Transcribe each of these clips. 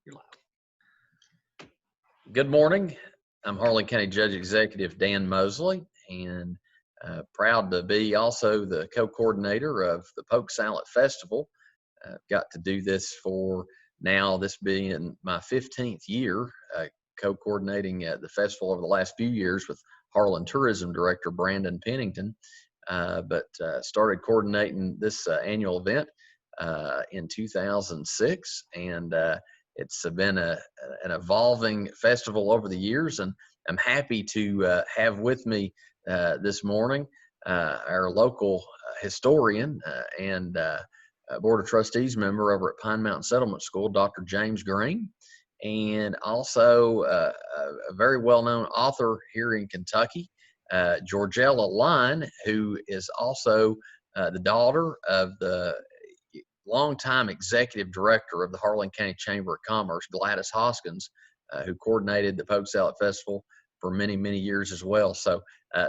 You're live. Good morning. I'm Harlan County Judge Executive Dan Mosley, and proud to be also the co-coordinator of the Polk Sallet Festival. I've got to do this for now, this being my 15th year, co-coordinating the festival over the last few years with Harlan Tourism Director Brandon Pennington, but started coordinating this annual event in 2006, and it's been an evolving festival over the years, and I'm happy to have with me this morning our local historian and Board of Trustees member over at Pine Mountain Settlement School, Dr. James Greene, and also a very well-known author here in Kentucky, Georgella Lyon, who is also the daughter of the longtime executive director of the Harlan County Chamber of Commerce, Gladys Hoskins, who coordinated the Polk Sallet Festival for many, many years as well. So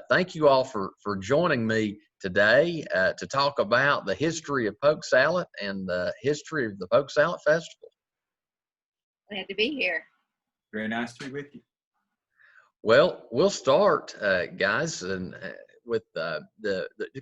thank you all for joining me today to talk about the history of Polk Sallet and the history of the Polk Sallet Festival. Glad to be here. Very nice to be with you. Well, we'll start, guys, and with the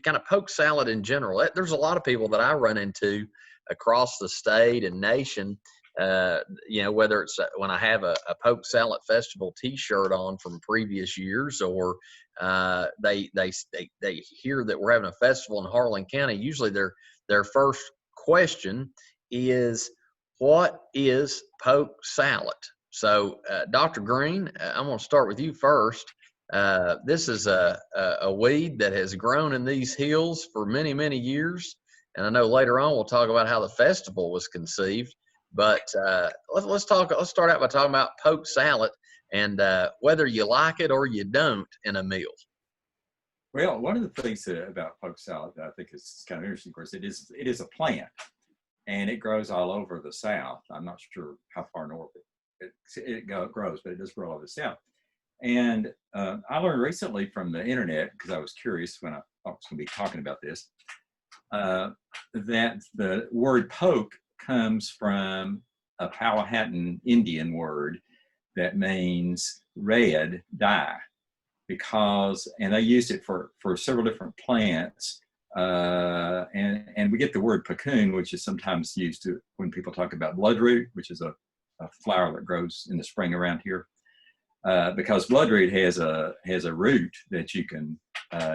kind of Polk Sallet in general. There's a lot of people that I run into across the state and nation, whether it's when I have a Polk Sallet Festival T-shirt on from previous years, or they hear that we're having a festival in Harlan County. Usually their first question is, what is Polk Sallet? So, Dr. Greene, I'm going to start with you first. This is a weed that has grown in these hills for many, many years. And I know later on we'll talk about how the festival was conceived. But let's start out by talking about Polk Sallet and whether you like it or you don't in a meal. Well, one of the things about Polk Sallet that I think is kind of interesting, of course, it is a plant, and it grows all over the South. I'm not sure how far north it grows, but it does grow all over the South. And I learned recently from the internet, because I was curious when I was going to be talking about this, that the word poke comes from a Powhatan Indian word that means red dye, and they used it for several different plants. And we get the word puccoon, which is sometimes used when people talk about bloodroot, which is a flower that grows in the spring around here, because bloodroot has a root that you can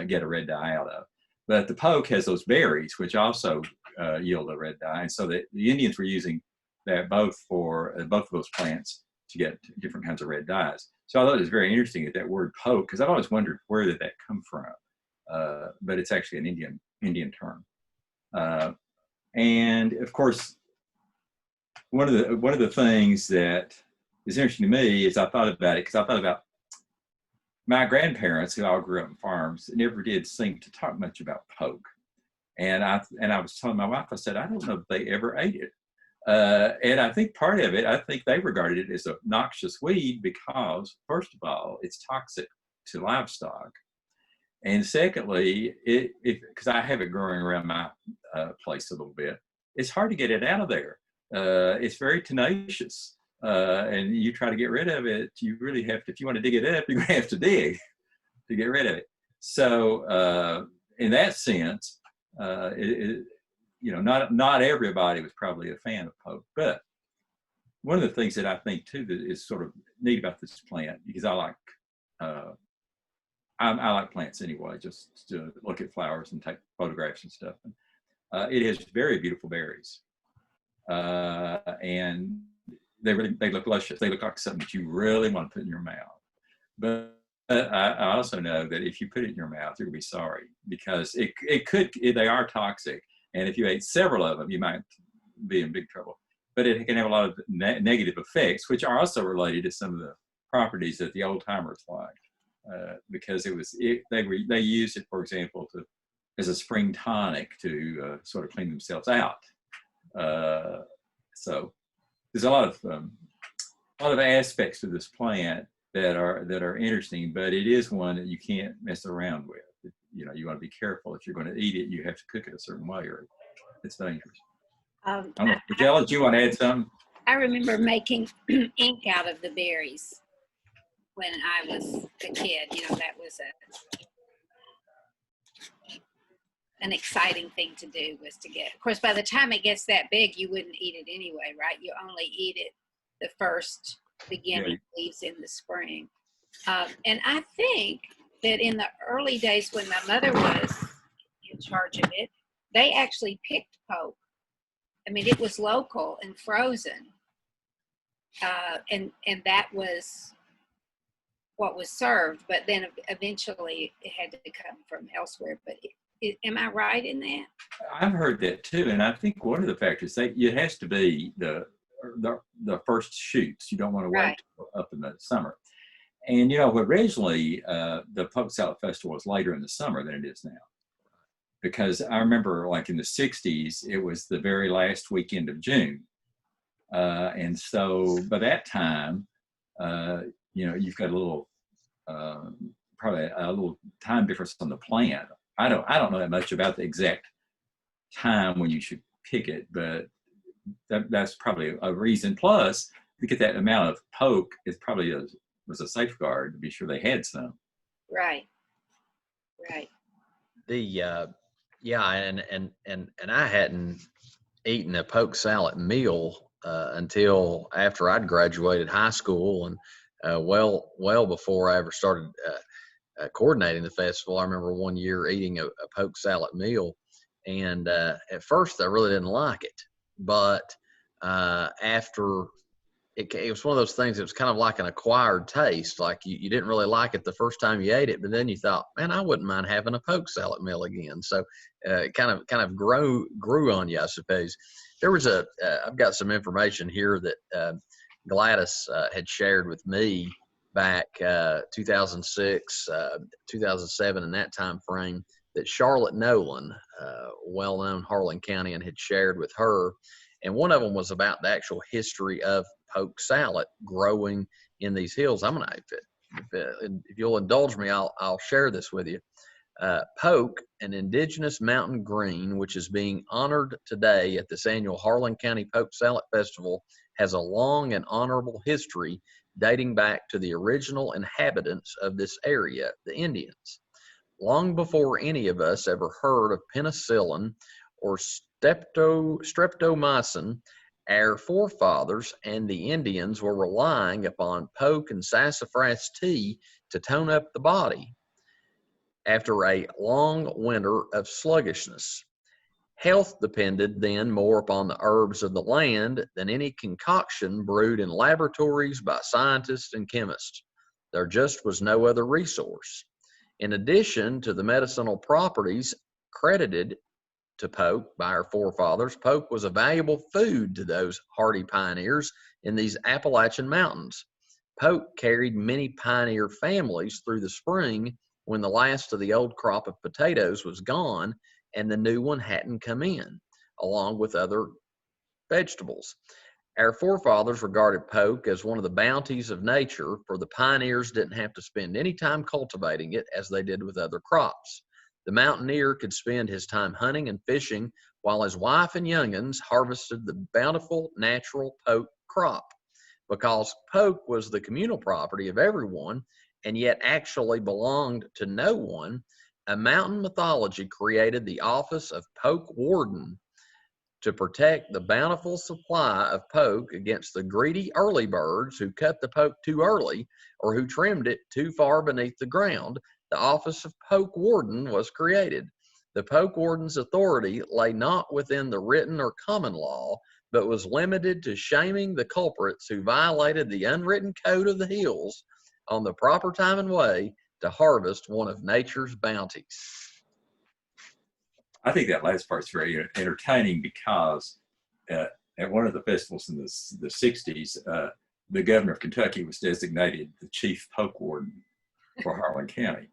get a red dye out of. But the poke has those berries, which also yield a red dye. And so the Indians were using that both for both of those plants to get different kinds of red dyes. So I thought it was very interesting that word poke, because I've always wondered where did that come from. But it's actually an Indian term. And of course, one of the things that is interesting to me is I thought about it because I thought about my grandparents, who all grew up on farms, never did seem to talk much about poke. And I was telling my wife, I said, I don't know if they ever ate it. And I think part of it, I think they regarded it as a noxious weed because, first of all, it's toxic to livestock. And secondly, because I have it growing around my place a little bit, it's hard to get it out of there. It's very tenacious. And you try to get rid of it, you really have to, if you want to dig it up, you're going to have to dig to get rid of it. So in that sense, not everybody was probably a fan of poke. But one of the things that I think too that is sort of neat about this plant, because I like plants anyway, just to look at flowers and take photographs and stuff. It has very beautiful berries, and they look luscious. They look like something that you really want to put in your mouth. But I also know that if you put it in your mouth, you're gonna be sorry, because they are toxic. And if you ate several of them, you might be in big trouble. But it can have a lot of negative effects, which are also related to some of the properties that the old timers liked, because they used it, for example, as a spring tonic to sort of clean themselves out. So there's a lot of aspects to this plant that are interesting, but it is one that you can't mess around with. You want to be careful. If you're going to eat it, you have to cook it a certain way, or it's dangerous. I don't know. Georgella, do you want to add something? I remember making ink out of the berries when I was a kid. You know, that was an exciting thing to do, was to get. Of course, by the time it gets that big, you wouldn't eat it anyway, right? You only eat it the first beginning leaves in the spring. And I think that in the early days when my mother was in charge of it, they actually picked poke. I mean, it was local and frozen. And that was what was served, but then eventually it had to come from elsewhere. But am I right in that? I've heard that too, and I think one of the factors, it has to be the first shoots. You don't want to wait up in the summer. And you know, originally the Poke Sallet Festival was later in the summer than it is now, because I remember, like in the '60s, it was the very last weekend of June, and so by that time, you know, you've got a little probably a little time difference on the plant. I don't know that much about the exact time when you should pick it, but that's probably a reason. Plus, to get that amount of poke, it probably was a safeguard to be sure they had some. Right. The and I hadn't eaten a poke salad meal until after I'd graduated high school, and well before I ever started coordinating the festival. I remember one year eating a poke salad meal, and at first I really didn't like it, but after it was one of those things that was kind of like an acquired taste. Like you didn't really like it the first time you ate it, but then you thought, man, I wouldn't mind having a poke salad meal again. So it kind of grew on you, I suppose. There was I've got some information here that Gladys had shared with me back 2006, 2007, in that time frame, that Charlotte Nolan, well-known Harlan County, and had shared with her. And one of them was about the actual history of poke salad growing in these hills. I'm gonna, if you'll indulge me, I'll share this with you. Poke, an indigenous mountain green, which is being honored today at this annual Harlan County Poke Salad Festival, has a long and honorable history dating back to the original inhabitants of this area, the Indians. Long before any of us ever heard of penicillin or streptomycin, our forefathers and the Indians were relying upon poke and sassafras tea to tone up the body after a long winter of sluggishness. Health depended then more upon the herbs of the land than any concoction brewed in laboratories by scientists and chemists. There just was no other resource. In addition to the medicinal properties credited to poke by our forefathers, poke was a valuable food to those hardy pioneers in these Appalachian mountains. Poke carried many pioneer families through the spring when the last of the old crop of potatoes was gone and the new one hadn't come in, along with other vegetables. Our forefathers regarded poke as one of the bounties of nature, for the pioneers didn't have to spend any time cultivating it as they did with other crops. The mountaineer could spend his time hunting and fishing while his wife and young'uns harvested the bountiful natural poke crop. Because poke was the communal property of everyone and yet actually belonged to no one, a mountain mythology created the office of poke warden to protect the bountiful supply of poke against the greedy early birds who cut the poke too early or who trimmed it too far beneath the ground. The office of poke warden was created. The poke warden's authority lay not within the written or common law, but was limited to shaming the culprits who violated the unwritten code of the hills on the proper time and way to harvest one of nature's bounties. I think that last part's very entertaining because at one of the festivals in the '60s, the governor of Kentucky was designated the chief poke warden for Harlan County.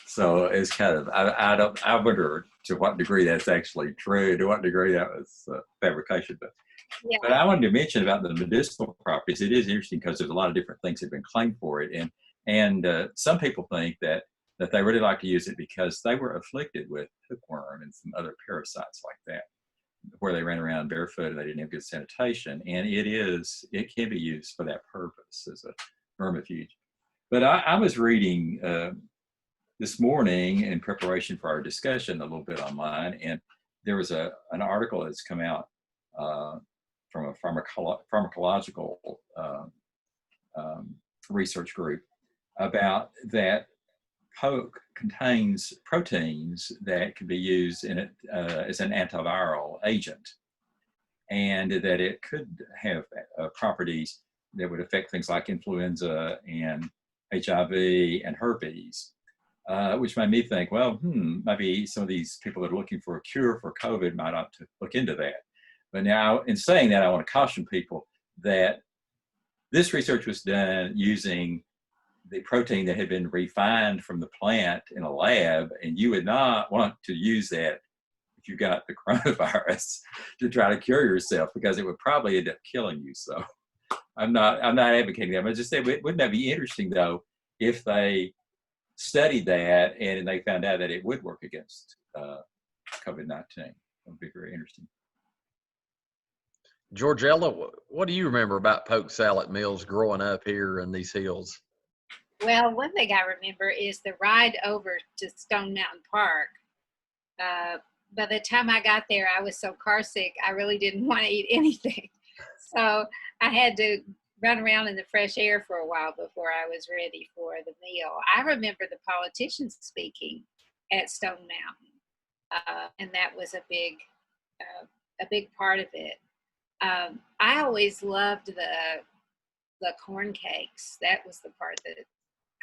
So it's kind of, I wonder to what degree that's actually true, to what degree that was fabrication. But I wanted to mention about the medicinal properties. It is interesting because there's a lot of different things that have been claimed for it. And some people think that they really like to use it because they were afflicted with hookworm and some other parasites like that. where they ran around barefoot and they didn't have good sanitation. And it can be used for that purpose as a vermifuge. But I was reading this morning in preparation for our discussion a little bit online, and there was an article that's come out from a pharmacological research group about that poke contains proteins that can be used in it as an antiviral agent, and that it could have properties that would affect things like influenza and HIV and herpes, which made me think, well, maybe some of these people that are looking for a cure for COVID might ought to look into that. But now, in saying that, I want to caution people that this research was done using the protein that had been refined from the plant in a lab, and you would not want to use that if you got the coronavirus to try to cure yourself, because it would probably end up killing you. So I'm not advocating that. But just say, wouldn't that be interesting though, if they studied that and they found out that it would work against COVID-19? That would be very interesting. Georgella, what do you remember about poke salad meals growing up here in these hills? Well, one thing I remember is the ride over to Stone Mountain Park. By the time I got there, I was so car sick, I really didn't want to eat anything. So I had to run around in the fresh air for a while before I was ready for the meal. I remember the politicians speaking at Stone Mountain, and that was a big part of it. I always loved the corn cakes. That was the part that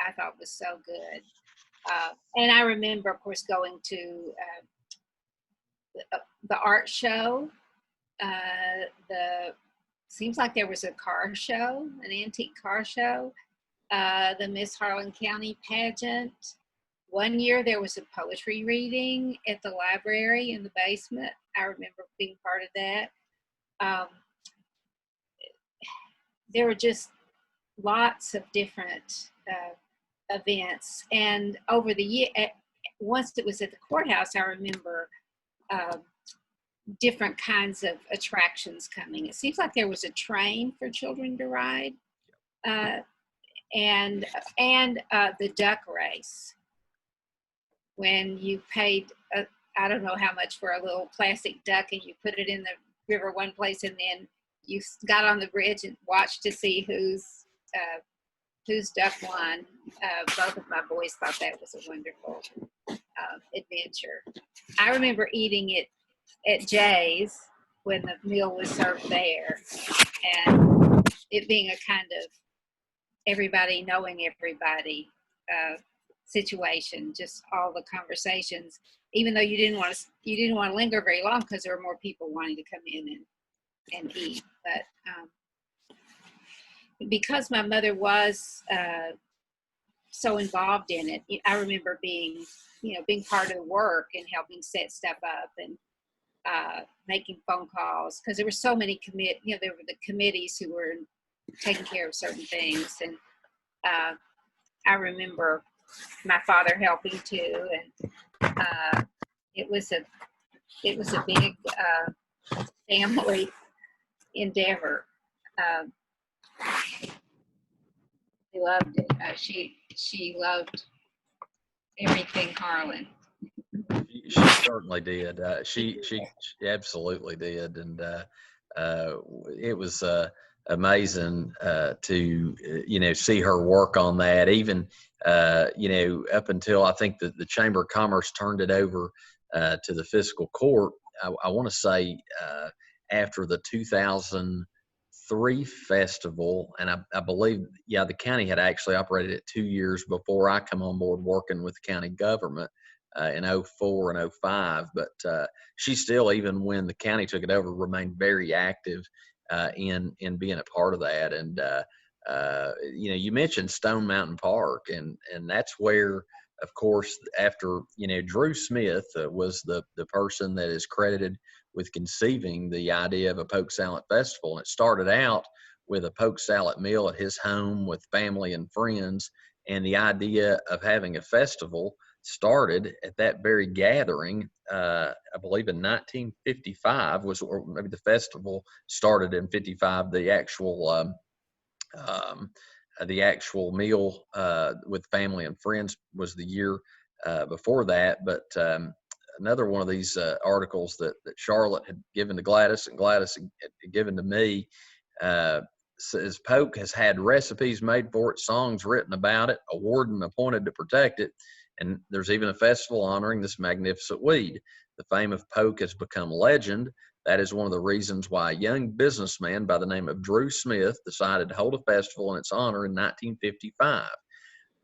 I thought was so good. And I remember, of course, going to the art show. Seems like there was a car show, an antique car show. The Miss Harlan County pageant. One year there was a poetry reading at the library in the basement. I remember being part of that. There were just lots of different events, and over the year, once it was at the courthouse, I remember different kinds of attractions coming. It seems like there was a train for children to ride, and the duck race, when you paid I don't know how much for a little plastic duck, and you put it in the river one place, and then you got on the bridge and watched to see whose duck won. Both of my boys thought that was a wonderful adventure. I remember eating it at Jay's when the meal was served there, and it being a kind of everybody knowing everybody situation. Just all the conversations, even though you didn't want to linger very long because there were more people wanting to come in and eat. But because my mother was so involved in it, I remember being part of the work and helping set stuff up and making phone calls, because there were so many there were the committees who were taking care of certain things, and I remember my father helping too, and it was a big family endeavor. She loved it. She loved everything Harlan. She certainly did. She absolutely did, and it was amazing to see her work on that. Even up until I think the Chamber of Commerce turned it over to the fiscal court. I want to say after the 2003 festival, and I believe the county had actually operated it 2 years before I come on board working with the county government. In 04 and 05, but she still, even when the county took it over, remained very active in being a part of that. And you mentioned Stone Mountain Park, and that's where, of course, after Drew Smith was the person that is credited with conceiving the idea of a poke salad festival. And it started out with a poke salad meal at his home with family and friends, and the idea of having a festival started at that very gathering, I believe in 1955 was, or maybe the festival started in 55. The actual meal with family and friends was the year before that. But another one of these articles that Charlotte had given to Gladys and Gladys had given to me says Polk has had recipes made for it, songs written about it, a warden appointed to protect it, and there's even a festival honoring this magnificent weed. The fame of Polk has become legend. That is one of the reasons why a young businessman by the name of Drew Smith decided to hold a festival in its honor in 1955.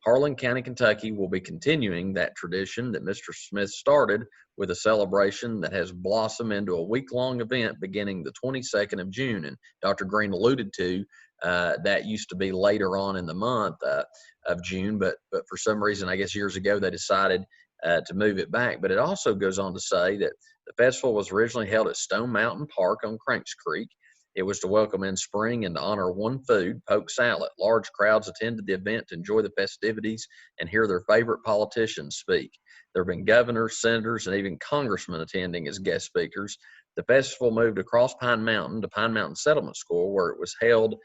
Harlan County, Kentucky will be continuing that tradition that Mr. Smith started with a celebration that has blossomed into a week-long event beginning the 22nd of June. And Dr. Greene alluded to that used to be later on in the month of June, but for some reason, I guess years ago, they decided to move it back. But it also goes on to say that the festival was originally held at Stone Mountain Park on Cranks Creek. It was to welcome in spring and to honor one food, Polk Sallet. Large crowds attended the event to enjoy the festivities and hear their favorite politicians speak. There have been governors, senators, and even congressmen attending as guest speakers. The festival moved across Pine Mountain to Pine Mountain Settlement School, where it was held,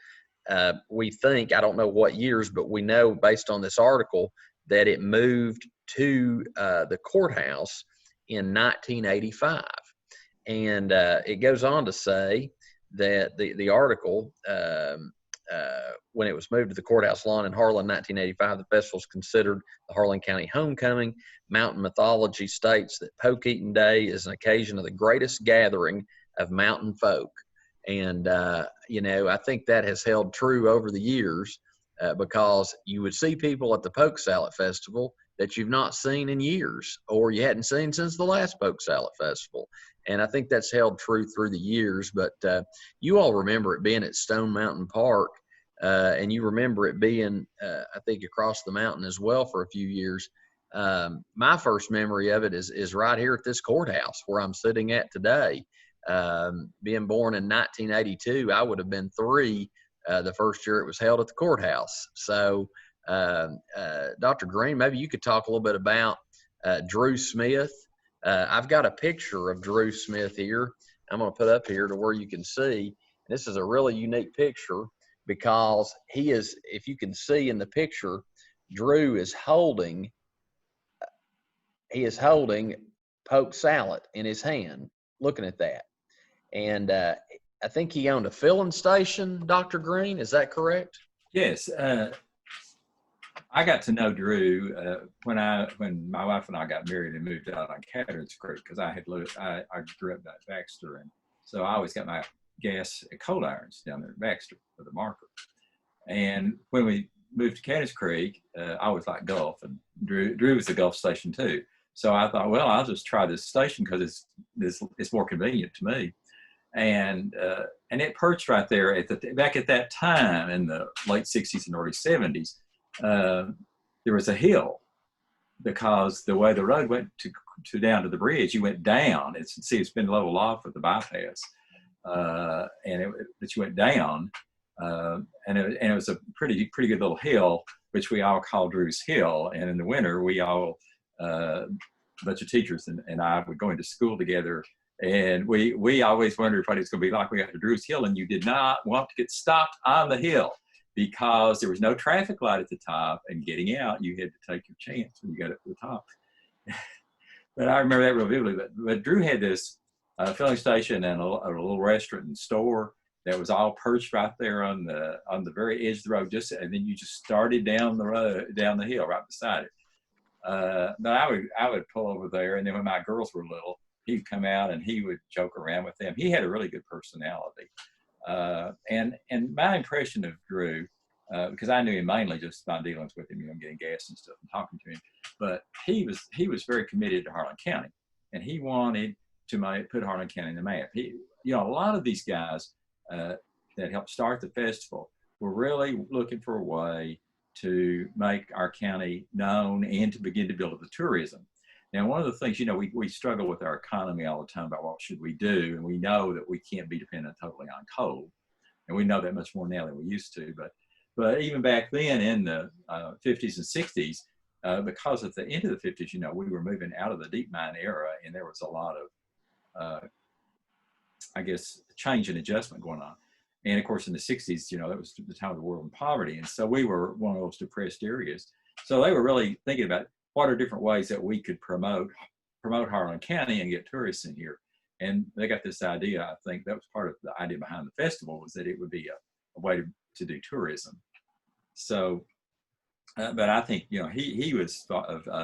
we think, I don't know what years, but we know based on this article that it moved to the courthouse in 1985. And it goes on to say that the article, when it was moved to the courthouse lawn in Harlan in 1985, the festival is considered the Harlan County homecoming. Mountain mythology states that Polk Eating Day is an occasion of the greatest gathering of mountain folk. And, I think that has held true over the years because you would see people at the Polk Sallet Festival that you've not seen in years, or you hadn't seen since the last Polk Sallet Festival. And I think that's held true through the years. But you all remember it being at Stone Mountain Park, and you remember it being, I think, across the mountain as well for a few years. My first memory of it is right here at this courthouse where I'm sitting at today. Being born in 1982, I would have been 3 the first year it was held at the courthouse. So, Dr. Greene, maybe you could talk a little bit about Drew Smith. I've got a picture of Drew Smith here. I'm going to put up here to where you can see. This is a really unique picture because he is, if you can see in the picture, Drew is holding, Polk Sallet in his hand, looking at that. And I think he owned a filling station, Dr. Greene. Is that correct? Yes. I got to know Drew when my wife and I got married and moved out on Catharines Creek, because I grew up at Baxter, and so I always got my gas at cold irons down there at Baxter for the marker. And when we moved to Catharines Creek, I always liked Gulf, and Drew was the Gulf station too. So I thought, well, I'll just try this station because it's more convenient to me. And it perched right there back at that time in the late 60s and early 70s. There was a hill because the way the road went to down to the bridge, you went down. It's been leveled off with the bypass, but you went down, and it was a pretty good little hill, which we all call Drew's Hill. And in the winter, we all a bunch of teachers and I would go into school together. And we always wondered what it was going to be like when we got to Drew's Hill, and you did not want to get stopped on the hill because there was no traffic light at the top, and getting out, you had to take your chance when you got up to the top. But I remember that real vividly. But Drew had this filling station and a little restaurant and store that was all perched right there on the very edge of the road, and then you just started down the hill right beside it. But I would pull over there, and then when my girls were little, he'd come out and he would joke around with them. He had a really good personality. And my impression of Drew, because I knew him mainly just by dealings with him, getting gas and stuff and talking to him, but he was very committed to Harlan County, and he wanted to put Harlan County in the map. A lot of these guys that helped start the festival were really looking for a way to make our county known and to begin to build the tourism. Now, one of the things, we struggle with our economy all the time about what should we do, and we know that we can't be dependent totally on coal, and we know that much more now than we used to. But even back then in the 50s and 60s, because at the end of the 50s, you know, we were moving out of the deep mine era, and there was a lot of, I guess, change and adjustment going on. And of course, in the 60s, you know, that was the time of the world in poverty. And so we were one of those depressed areas. So they were really thinking about what are different ways that we could promote Harlan County and get tourists in here. And they got this idea, I think that was part of the idea behind the festival, was that it would be a way to do tourism. So, but I think, you know, he was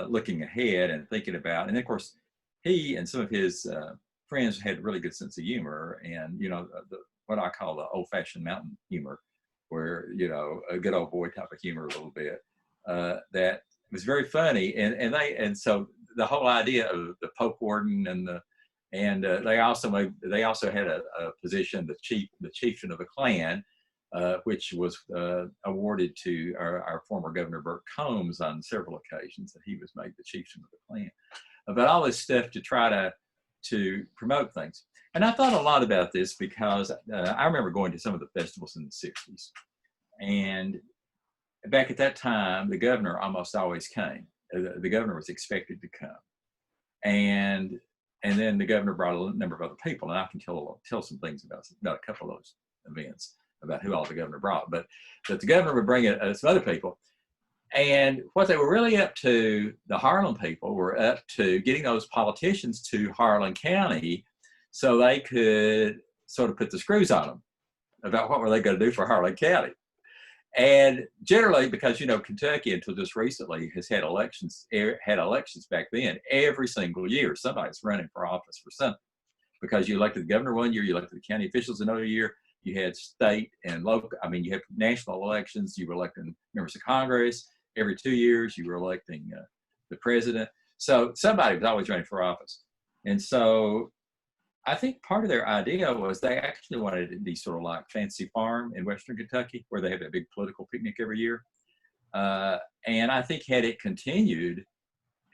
looking ahead and thinking about, and of course, he and some of his friends had a really good sense of humor, and, you know, what I call the old-fashioned mountain humor, where, you know, a good old boy type of humor a little bit, that was very funny. And so the whole idea of the Poke Warden and they also had a position, the chieftain of the clan, which was awarded to our former Governor Burt Combs on several occasions, that he was made the chieftain of the clan. But all this stuff to try to promote things. And I thought a lot about this because I remember going to some of the festivals in the 60s. And back at that time, the governor almost always came. The governor was expected to come. And then the governor brought a number of other people. And I can tell some things about a couple of those events, about who all the governor brought. But the governor would bring some other people. And what they were really up to, the Harlan people were up to getting those politicians to Harlan County so they could sort of put the screws on them about what were they going to do for Harlan County. And generally, because, you know, Kentucky until just recently has had elections back then every single year. Somebody's running for office for something, because you elected the governor one year, you elected the county officials another year. You had state and local, I mean, you had national elections. You were electing members of Congress. Every 2 years, you were electing the president. So somebody was always running for office. And so I think part of their idea was they actually wanted it to be sort of like Fancy Farm in Western Kentucky, where they have that big political picnic every year. And I think had it continued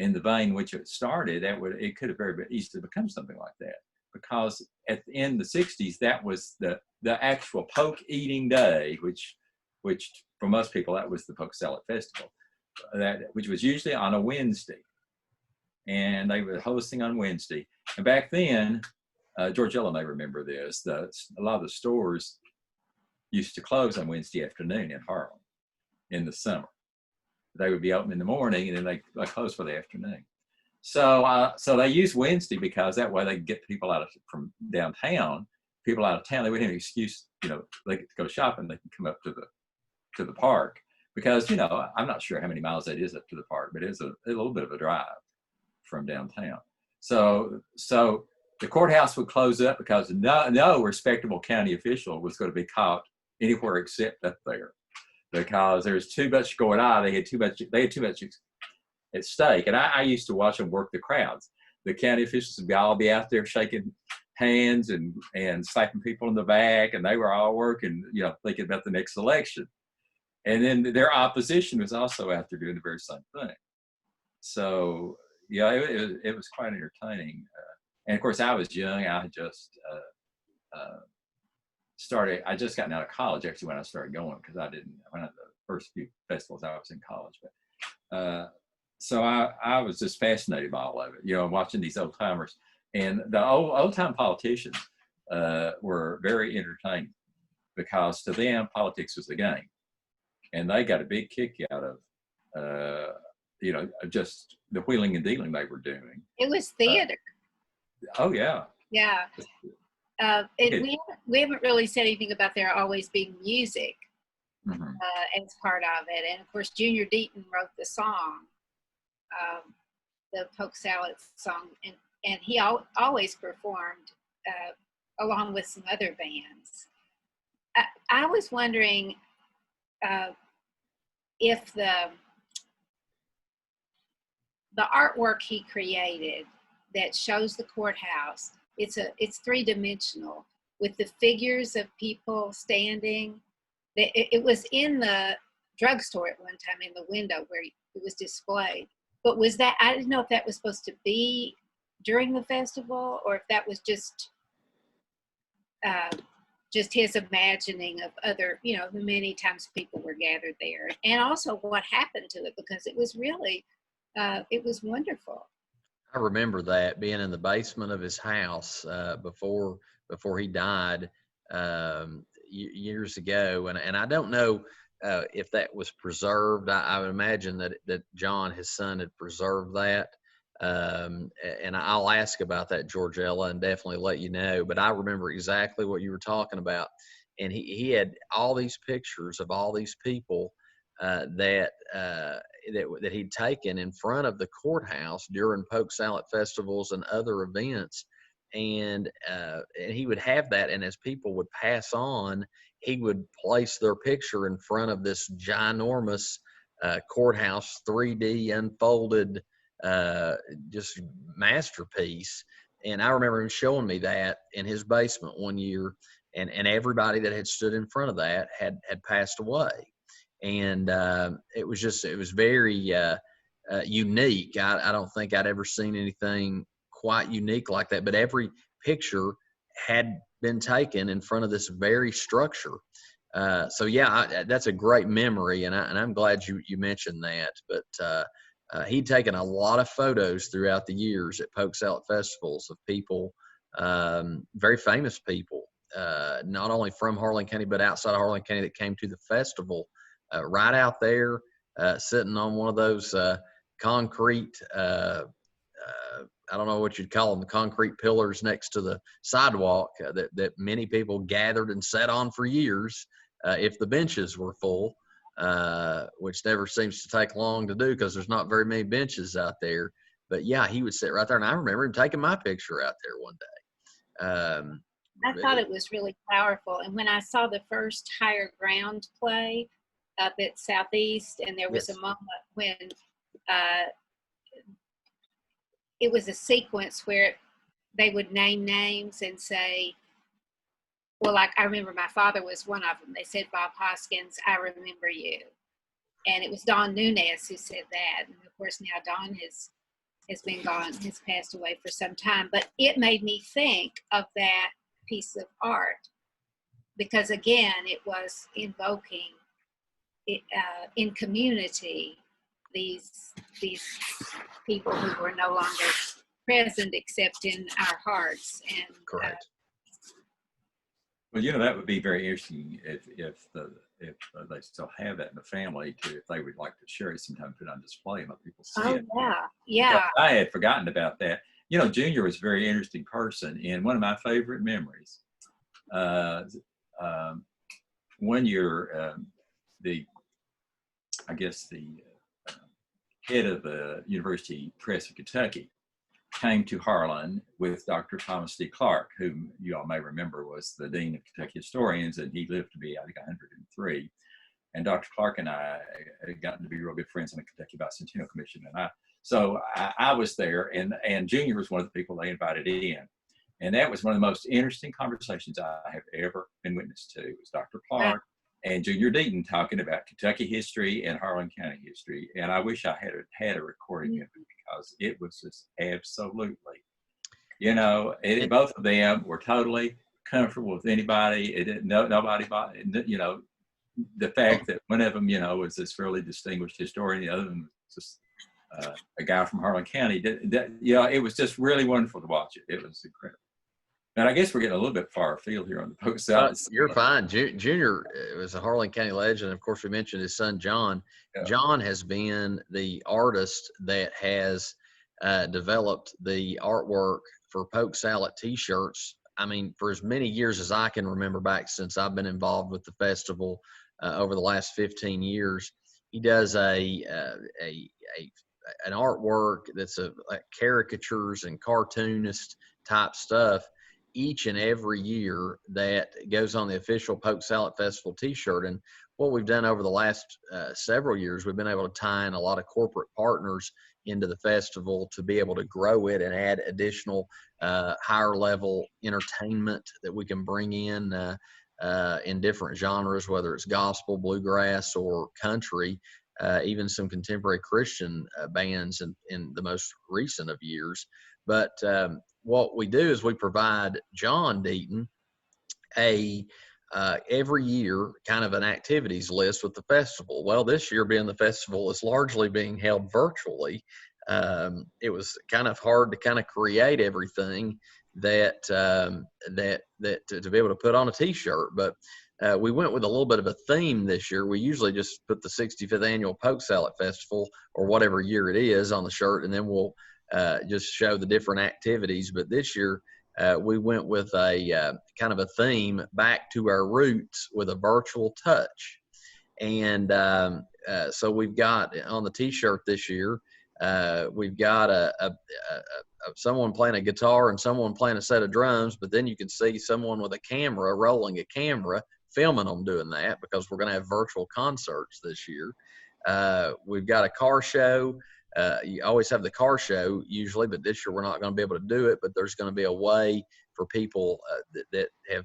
in the vein which it started, it could have very easily become something like that. Because in the 60s, that was the actual poke eating day, which for most people, that was the Poke Sallet Festival, which was usually on a Wednesday. And they were hosting on Wednesday. And back then, George Ella may remember this, a lot of the stores used to close on Wednesday afternoon in Harlan in the summer. They would be open in the morning, and then they closed for the afternoon. So they used Wednesday because that way they could get people from downtown, people out of town. They wouldn't have an excuse, you know, they get to go shopping. They can come up to the park, because, you know, I'm not sure how many miles that is up to the park, but it's a little bit of a drive from downtown. So the courthouse would close up because no respectable county official was going to be caught anywhere except up there, because there's too much going on. They had too much at stake. And I used to watch them work the crowds. The county officials would all be out there shaking hands and slapping people in the back, and they were all working, you know, thinking about the next election. And then their opposition was also out there doing the very same thing. So, yeah, it was quite entertaining. And of course, I was young. I had just I just gotten out of college actually when I started going, because I didn't, one of the first few festivals I was in college. But so I was just fascinated by all of it, you know, watching these old timers. And the old time politicians were very entertaining, because to them, politics was the game. And they got a big kick out of, you know, just the wheeling and dealing they were doing. It was theater. Oh, yeah. Yeah. We haven't really said anything about there always being music as part of it. And of course, Junior Deaton wrote the song, the Poke Sallet song, and he always performed along with some other bands. I was wondering if the artwork he created that shows the courthouse, it's three-dimensional with the figures of people standing. It was in the drugstore at one time in the window where it was displayed. But was that, I didn't know if that was supposed to be during the festival or if that was just just his imagining of other, the many times people were gathered there, and also what happened to it, because it was really, it was wonderful. I remember that being in the basement of his house before he died years ago, and I don't know if that was preserved. I would imagine that John, his son, had preserved that. And I'll ask about that, Georgella, and definitely let you know. But I remember exactly what you were talking about. And he had all these pictures of all these people that he'd taken in front of the courthouse during Polk Sallet festivals and other events. And he would have that. And as people would pass on, he would place their picture in front of this ginormous courthouse 3D unfolded just masterpiece. And I remember him showing me that in his basement one year, and everybody that had stood in front of that had passed away. And it was very unique. I don't think I'd ever seen anything quite unique like that, but every picture had been taken in front of this very structure. So yeah, that's a great memory, and I'm glad you mentioned that. But he'd taken a lot of photos throughout the years at Polk Sallet festivals of people, very famous people, not only from Harlan County, but outside of Harlan County, that came to the festival right out there, sitting on one of those concrete, I don't know what you'd call them, the concrete pillars next to the sidewalk that many people gathered and sat on for years if the benches were full. Which never seems to take long to do because there's not very many benches out there. But yeah, he would sit right there, and I remember him taking my picture out there one day. I thought it was really powerful. And when I saw the first Higher Ground play up at Southeast, and there was a moment when it was a sequence where they would name names and say, well, like I remember my father was one of them. They said, Bob Hoskins, I remember you. And it was Don Nunez who said that. And of course now Don has been gone, has passed away for some time. But it made me think of that piece of art because again, it was invoking in community these people who were no longer present except in our hearts. And correct. Well, that would be very interesting if they still have that in the family too. If they would like to share it sometime, put it on display and let people see it. Yeah. Because I had forgotten about that. Junior was a very interesting person, and one of my favorite memories. One year, the head of the University Press of Kentucky came to Harlan with Dr. Thomas D. Clark, whom you all may remember was the Dean of Kentucky Historians, and he lived to be, I think, 103. And Dr. Clark and I had gotten to be real good friends on the Kentucky Bicentennial Commission. And I was there, and Junior was one of the people they invited in. And that was one of the most interesting conversations I have ever been witness to. It was Dr. Clark and Junior Deaton talking about Kentucky history and Harlan County history. And I wish I had a recording of it because it was just absolutely, both of them were totally comfortable with anybody. It didn't, nobody, the fact that one of them, was this fairly distinguished historian, the other one was just a guy from Harlan County. It was just really wonderful to watch it. It was incredible. And I guess we're getting a little bit far afield here on the Polk Sallet. You're fine. Junior was a Harlan County legend. Of course, we mentioned his son, John. Yeah. John has been the artist that has developed the artwork for Polk Sallet t-shirts. I mean, for as many years as I can remember back since I've been involved with the festival over the last 15 years, he does an artwork that's like caricatures and cartoonist type stuff each and every year that goes on the official Polk Sallet Festival t-shirt. And what we've done over the last several years, we've been able to tie in a lot of corporate partners into the festival to be able to grow it and add additional higher level entertainment that we can bring in different genres, whether it's gospel, bluegrass, or country, even some contemporary Christian bands in the most recent of years. But what we do is we provide John Deaton every year kind of an activities list with the festival. Well, this year, being the festival is largely being held virtually, it was kind of hard to kind of create everything that to be able to put on a t-shirt. But we went with a little bit of a theme this year. We usually just put the 65th annual Poke Sallet Festival or whatever year it is on the shirt, and then we'll just show the different activities. But this year, we went with a kind of a theme back to our roots with a virtual touch. And so we've got on the t-shirt this year, we've got someone playing a guitar and someone playing a set of drums, but then you can see someone with a camera rolling a camera, filming them doing that, because we're going to have virtual concerts this year. We've got a car show. You always have the car show usually, but this year we're not going to be able to do it. But there's going to be a way for people that have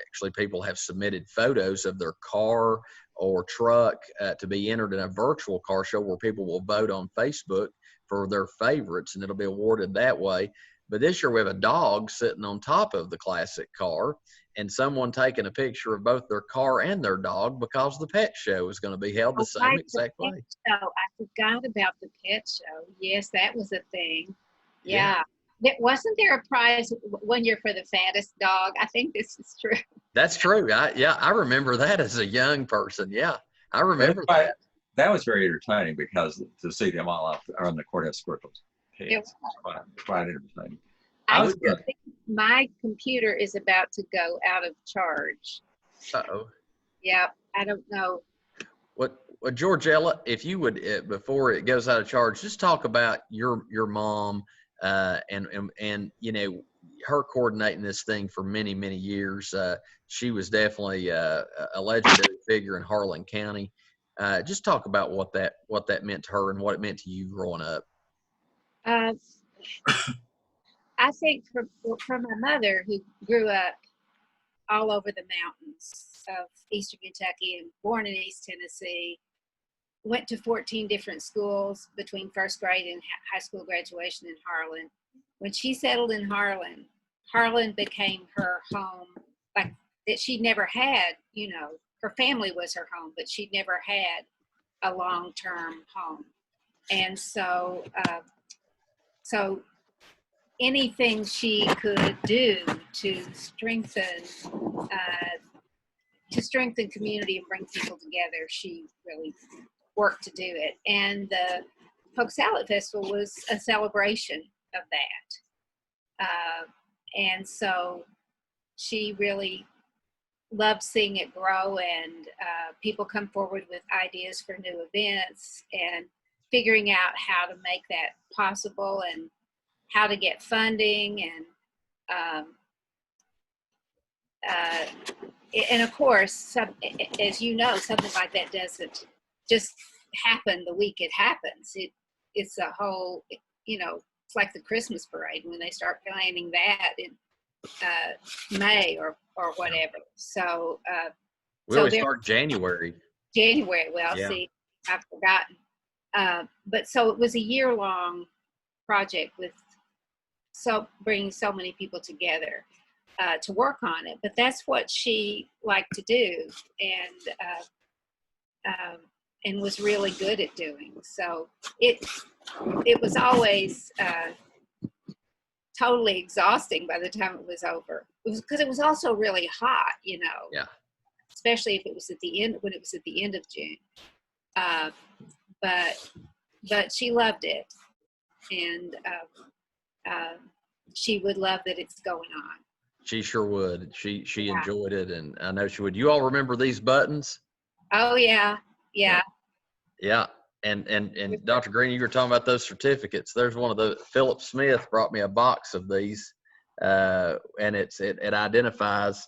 actually people have submitted photos of their car or truck to be entered in a virtual car show where people will vote on Facebook for their favorites, and it'll be awarded that way. But this year we have a dog sitting on top of the classic car, and someone taking a picture of both their car and their dog, because the pet show is going to be held the same exact way. I forgot about the pet show. Yes, that was a thing. Yeah. Wasn't there a prize one year for the fattest dog? I think this is true. That's true. I remember that as a young person. Yeah, I remember that. That was very entertaining, because to see them all out on the courthouse square was quite entertaining. I think my computer is about to go out of charge. Uh-oh. Yeah, I don't know. Well, Georgella, if you would, before it goes out of charge, just talk about your mom and you know, her coordinating this thing for many, many years. She was definitely a legendary figure in Harlan County. Just talk about what that meant to her and what it meant to you growing up. I think from my mother, who grew up all over the mountains of Eastern Kentucky and born in East Tennessee, went to 14 different schools between first grade and high school graduation in Harlan. When she settled in Harlan, Harlan became her home, like that she never had, you know, her family was her home, but she'd never had a long-term home. And so, anything she could do to strengthen community and bring people together, she really worked to do it. And the Poke Sallet Festival was a celebration of that. And so she really loved seeing it grow, and people come forward with ideas for new events and figuring out how to make that possible and how to get funding. And of course, as you know, something like that doesn't just happen the week it happens. It's a whole, you know, it's like the Christmas parade when they start planning that in May or whatever. So we always start January. Well, yeah. See, I've forgotten. But so it was a year-long project with bringing so many people together to work on it. But that's what she liked to do, and was really good at doing. So it was always totally exhausting by the time it was over. It was because it was also really hot, you know. Yeah. Especially if it was at the end, when it was at the end of June. But she loved it, and she would love that it's going on. She sure would. She enjoyed it, and I know she would. You all remember these buttons? Oh yeah. Yeah. And Dr. Greene, you were talking about those certificates. There's one of the, Philip Smith brought me a box of these, and it identifies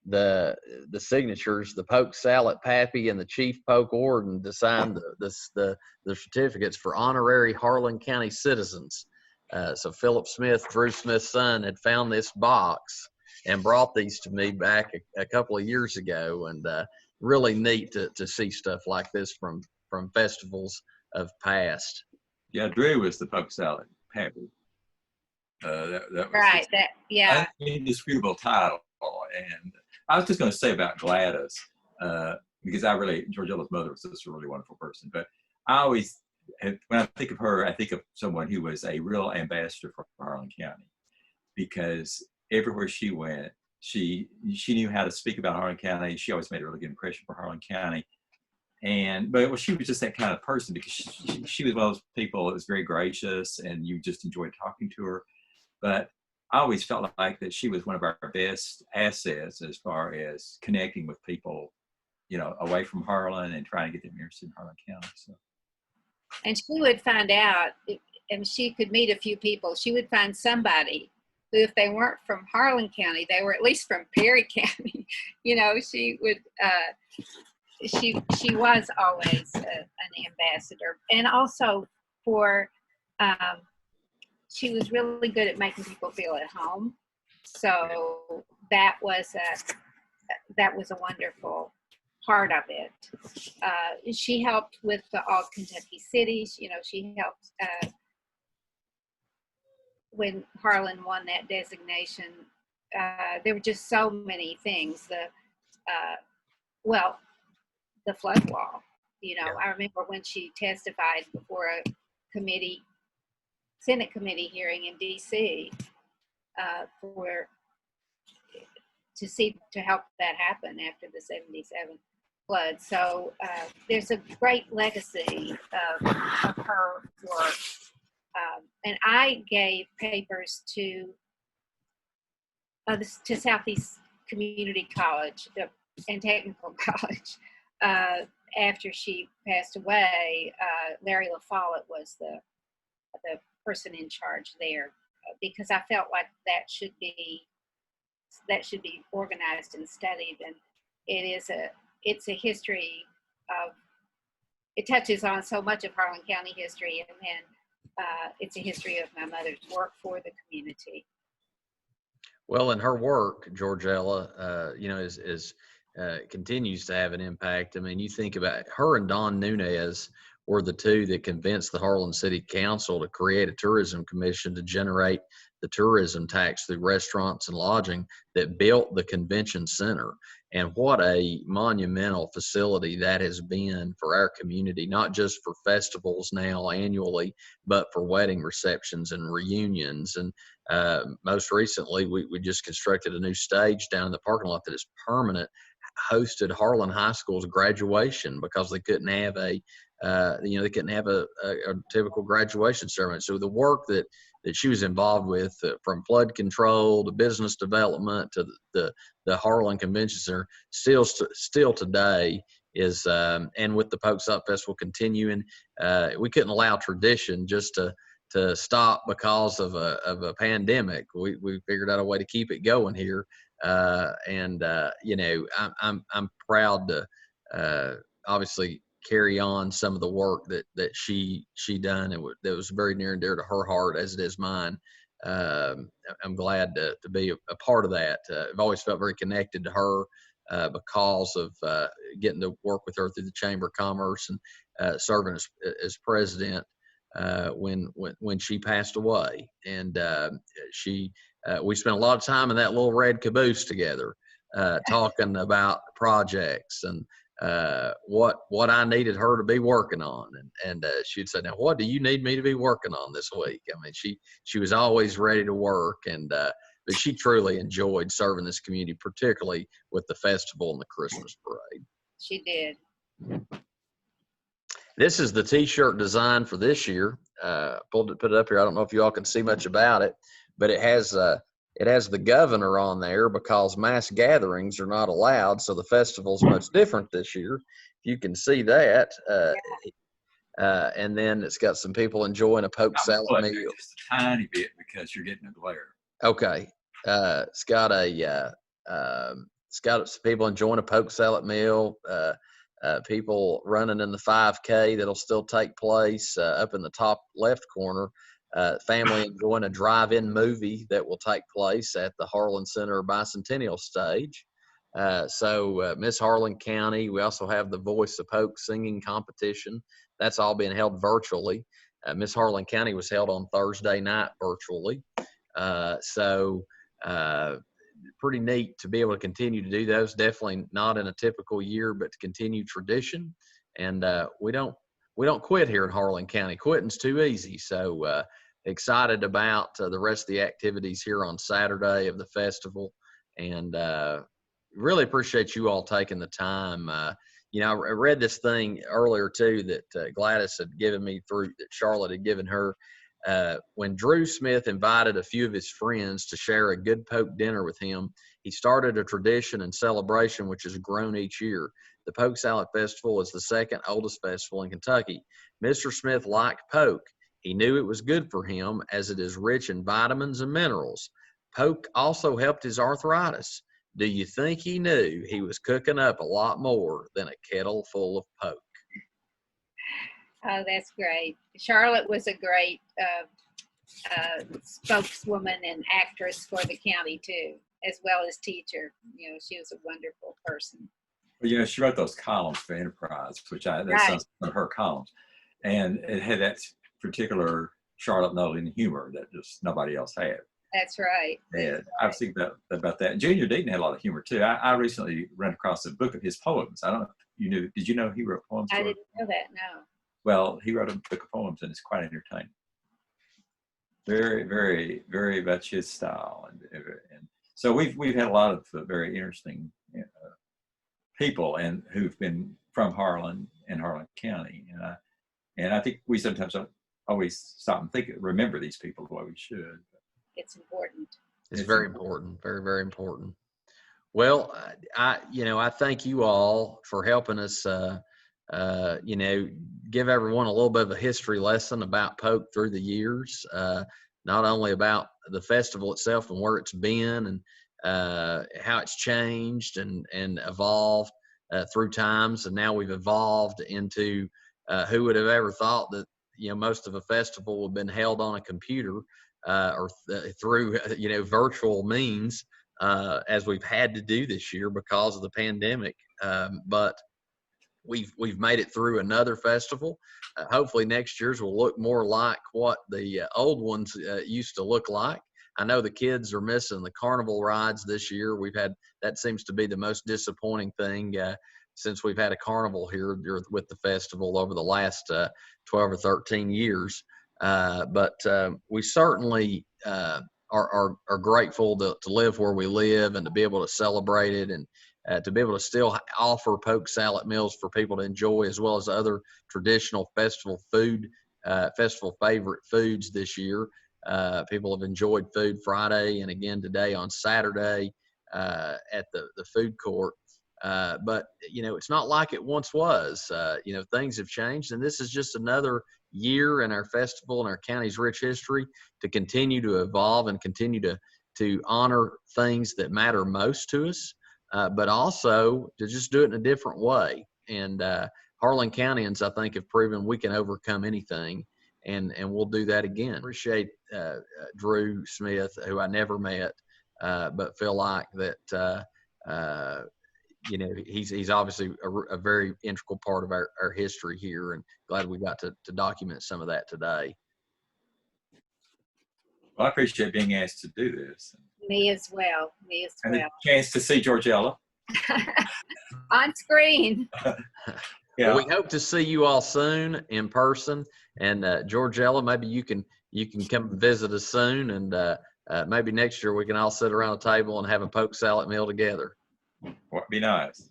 the signatures, the Poke Sallet Pappy and the Chief Poke Warden to sign the certificates for honorary Harlan County citizens. So Philip Smith, Drew Smith's son, had found this box and brought these to me back a couple of years ago, and really neat to see stuff like this from festivals of past. Yeah, Drew was the Poke Sallet Pappy. That was right. That, yeah. Indisputable title, and I was just going to say about Gladys, because Georgella's mother was just a really wonderful person. But I always, when I think of her, I think of someone who was a real ambassador for Harlan County, because everywhere she went, she knew how to speak about Harlan County. She always made a really good impression for Harlan County. But she was just that kind of person, because she was one of those people that was very gracious and you just enjoyed talking to her. But I always felt like that she was one of our best assets as far as connecting with people, away from Harlan and trying to get them interested in Harlan County. So. And she would find out, and she could meet a few people. She would find somebody who, if they weren't from Harlan County, they were at least from Perry County. She would. She was always an ambassador, and also she was really good at making people feel at home. So that was a wonderful part of it. She helped with the All Kentucky Cities. She helped when Harlan won that designation. There were just so many things. The flood wall. I remember when she testified before a Senate committee hearing in D.C. To help that happen after the 77 flood. So there's a great legacy of her work. And I gave papers to Southeast Community College and Technical College. After she passed away, Larry LaFollette was the person in charge there, because I felt like that should be organized and studied, and it's a history of, it touches on so much of Harlan County history, and then it's a history of my mother's work for the community. Well, in her work, Georgella, continues to have an impact. I mean, you think about her and Don Nunez were the two that convinced the Harlan City Council to create a tourism commission to generate the tourism tax through restaurants and lodging that built the convention center. And what a monumental facility that has been for our community, not just for festivals now annually, but for wedding receptions and reunions. And most recently, we just constructed a new stage down in the parking lot that is permanent, hosted Harlan High School's graduation, because they couldn't have a typical graduation ceremony. So the work that she was involved with, from flood control to business development to the Harlan Convention Center, still today is, and with the Polk Sallet Festival continuing, we couldn't allow tradition just to stop because of a pandemic. We figured out a way to keep it going here. I'm proud to obviously carry on some of the work that she done, and that was very near and dear to her heart, as it is mine. I'm glad to be a part of that. I've always felt very connected to her because of getting to work with her through the Chamber of Commerce and serving as president when she passed away. And we spent a lot of time in that little red caboose together, talking about projects and what I needed her to be working on. And she'd say, "Now, what do you need me to be working on this week?" I mean, she was always ready to work, and but she truly enjoyed serving this community, particularly with the festival and the Christmas parade. She did. This is the T-shirt design for this year. Put it up here. I don't know if you all can see much about it, but it has the governor on there because mass gatherings are not allowed. So the festival's much different this year. You can see that. And then it's got some people enjoying a poke salad meal. Just a tiny bit, because you're getting a glare. Okay. It's got some people enjoying a poke salad meal. People running in the 5K that'll still take place up in the top left corner. Family enjoying a drive-in movie that will take place at the Harlan Center Bicentennial Stage. So Miss Harlan County, we also have the Voice of Polk singing competition. That's all being held virtually. Miss Harlan County was held on Thursday night virtually. pretty neat to be able to continue to do those. Definitely not in a typical year, but to continue tradition. And we don't quit here in Harlan County. Quitting's too easy. So excited about the rest of the activities here on Saturday of the festival, and really appreciate you all taking the time. You know, I read this thing earlier too that Gladys had given me through that Charlotte had given her. When Drew Smith invited a few of his friends to share a good poke dinner with him, he started a tradition and celebration which has grown each year. The Poke Sallet Festival is the second oldest festival in Kentucky. Mr. Smith liked poke. He knew it was good for him as it is rich in vitamins and minerals. Poke also helped his arthritis. Do you think he knew he was cooking up a lot more than a kettle full of poke? Oh, that's great. Charlotte was a great spokeswoman and actress for the county too, as well as teacher. You know, she was a wonderful person. Well, you know, she wrote those columns for Enterprise, that's Right. some of her columns, and it had that particular Charlotte Nolan humor that just nobody else had. That's right. And I was thinking about that. Junior Deaton had a lot of humor too. I recently ran across a book of his poems. I don't know if you knew. Did you know he wrote poems? I didn't know that. No. Well, he wrote a book of poems, and it's quite entertaining. Very, very, very much his style, and so we've had a lot of very interesting people and who've been from Harlan and Harlan County, and I think we sometimes don't always stop and remember these people the way we should. It's important. It's very important. Very, very important. Well, I thank you all for helping us, give everyone a little bit of a history lesson about poke through the years, not only about the festival itself and where it's been and how it's changed and evolved through times. And now we've evolved into who would have ever thought that, most of a festival would have been held on a computer or through, virtual means as we've had to do this year because of the pandemic. But we've made it through another festival. Hopefully next year's will look more like what the old ones used to look like. I know the kids are missing the carnival rides this year. That seems to be the most disappointing thing since we've had a carnival here with the festival over the last 12 or 13 years. But we certainly are grateful to live where we live and to be able to celebrate it and to be able to still offer poke salad meals for people to enjoy, as well as other traditional festival favorite foods this year. People have enjoyed Food Friday and again today on Saturday at the food court. But, it's not like it once was. Things have changed, and this is just another year in our festival and our county's rich history to continue to evolve and continue to honor things that matter most to us, but also to just do it in a different way. And Harlan Countyans, I think, have proven we can overcome anything, and we'll do that again. Appreciate Drew Smith, who I never met, but feel like that he's obviously a very integral part of our history here, and glad we got to document some of that today. Well, I appreciate being asked to do this. Me as well. And a chance to see Georgella on screen. Yeah. Well, we hope to see you all soon in person, and Georgella, maybe you can come visit us soon, and maybe next year we can all sit around a table and have a poke salad meal together. Would be nice.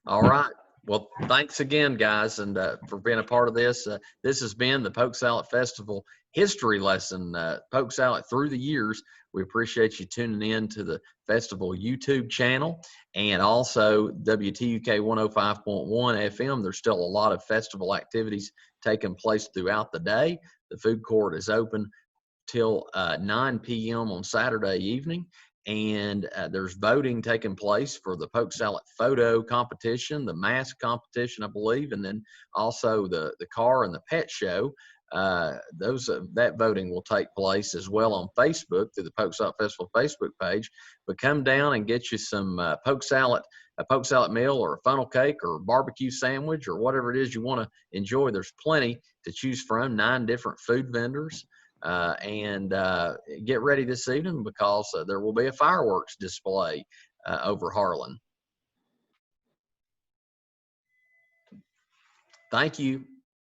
All right. Well, thanks again, guys, and for being a part of this. This has been the Poke Sallet Festival history lesson, Poke Sallet through the years. We appreciate you tuning in to the festival YouTube channel and also WTUK 105.1 FM. There's still a lot of festival activities taking place throughout the day. The food court is open till 9 p.m. on Saturday evening. And there's voting taking place for the Poke Sallet photo competition, the mask competition, I believe, and then also the car and the pet show. That voting will take place as well on Facebook through the Poke Sallet Festival Facebook page. But come down and get you some a poke salad meal or a funnel cake or barbecue sandwich or whatever it is you want to enjoy. There's plenty to choose from, 9 different food vendors. and get ready this evening because there will be a fireworks display over Harlan. Thank you.